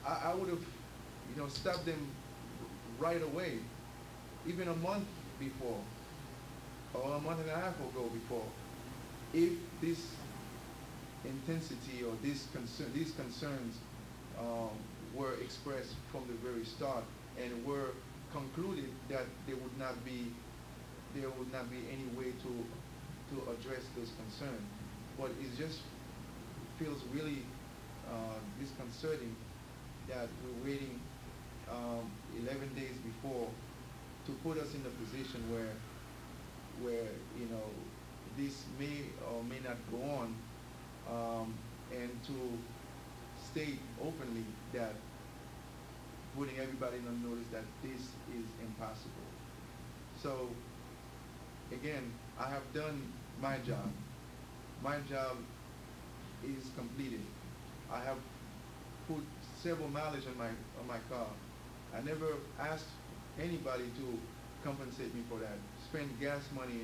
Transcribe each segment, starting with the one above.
I would have, stopped them right away, even a month before, or a month and a half ago before, if this intensity or these concerns um, were expressed from the very start and were concluded that there would not be any way to address those concerns. But it just feels really disconcerting that we're waiting 11 days before to put us in a position where this may or may not go on, and to state openly that putting everybody on notice that this is impossible. So again, I have done my job. My job is completed. I have put several mileage on my car. I never asked anybody to compensate me for that. Spend gas money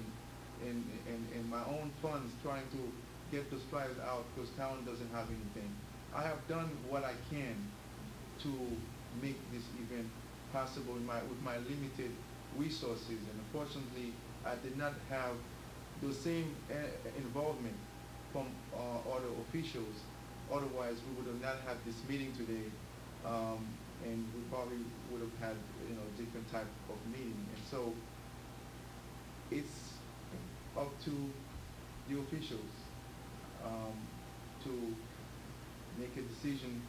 in my own funds trying to get those flyers out because town doesn't have anything. I have done what I can to make this event possible with my limited resources, and unfortunately I did not have the same involvement from other officials. Otherwise we would have not had this meeting today, and we probably would have had different type of meeting. And so it's up to the officials to make a decision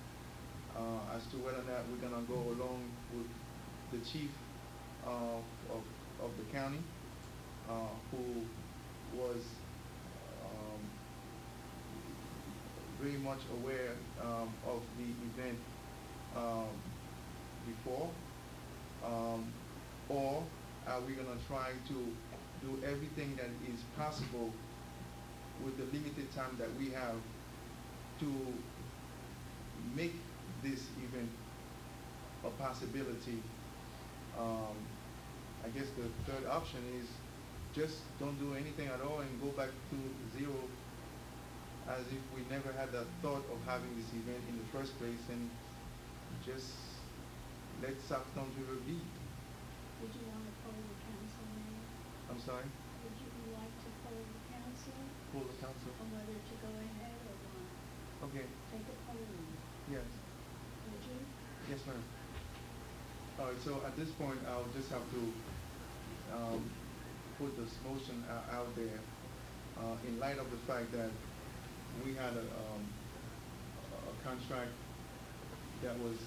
as to whether or not we're going to go along with the chief of the county, who was very much aware of the event before, or are we going to try to do everything that is possible with the limited time that we have to make this event a possibility. I guess the third option is just don't do anything at all and go back to zero, as if we never had the thought of having this event in the first place, and just let South Towns River be. Would you want to poll the council, Mayor? I'm sorry? Would you like to poll the council Pull the council. on whether to go ahead or not? Okay. Take a poll. Yes. Would you? Yes, ma'am. All right. So at this point, I'll just have to put this motion out there in light of the fact that we had a contract that was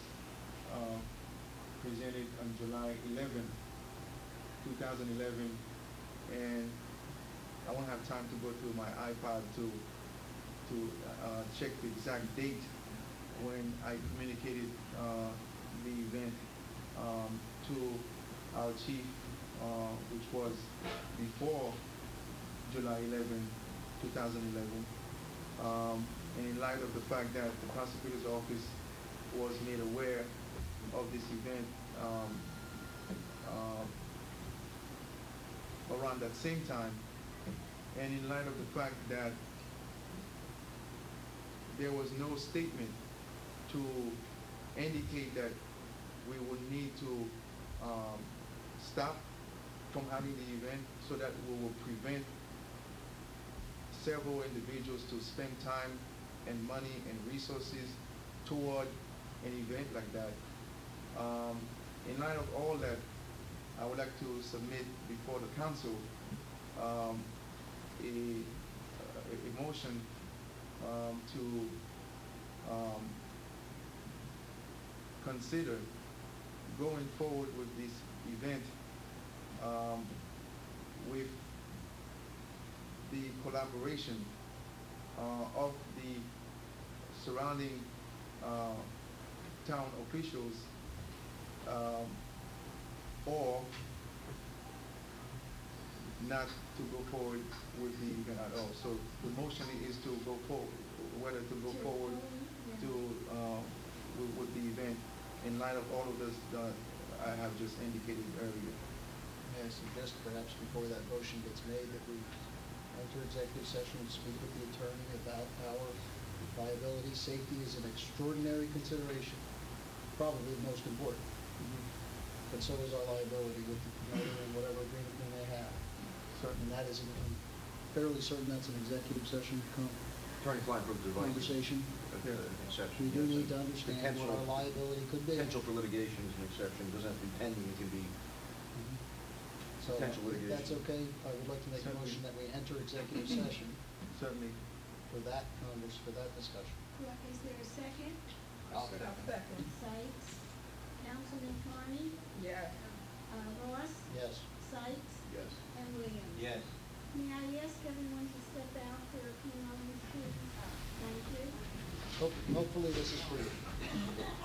presented on July 11, 2011, and I won't have time to go through my iPod to check the exact date when I communicated the event to our chief, which was before July 11, 2011. And in light of the fact that the prosecutor's office was made aware of this event around that same time, and in light of the fact that there was no statement to indicate that we would need to stop from having the event, so that we will prevent several individuals to spend time and money and resources toward an event like that. In light of all that, I would like to submit before the council a motion to consider going forward with this event with the collaboration of the surrounding town officials, or not to go forward with the event at all. So the motion is to go forward, whether to go forward to with the event in light of all of this that I have just indicated earlier. May I suggest perhaps before that motion gets made that we enter executive session and speak with the attorney about our liability. Safety is an extraordinary consideration probably the most important. But so is our liability with the promoter and whatever agreement we may have. And that is, I'm fairly certain that's an executive session Attorney-client privilege advice. conversation. Exception. We do yes. need to understand what our liability could be. Potential for litigation is an exception, it doesn't have to be pending, it can be, So potential if that's litigation. okay, I would like to make a Certainly. motion that we enter executive session Certainly. for that for that discussion. Is there a second? I'll Second. Sykes, Councilman Carney, Yes. Ross, Yes. Sykes, yes. and Williams. Yes. May I ask everyone to step out for a few moments, please? Thank you. Hopefully this is brief.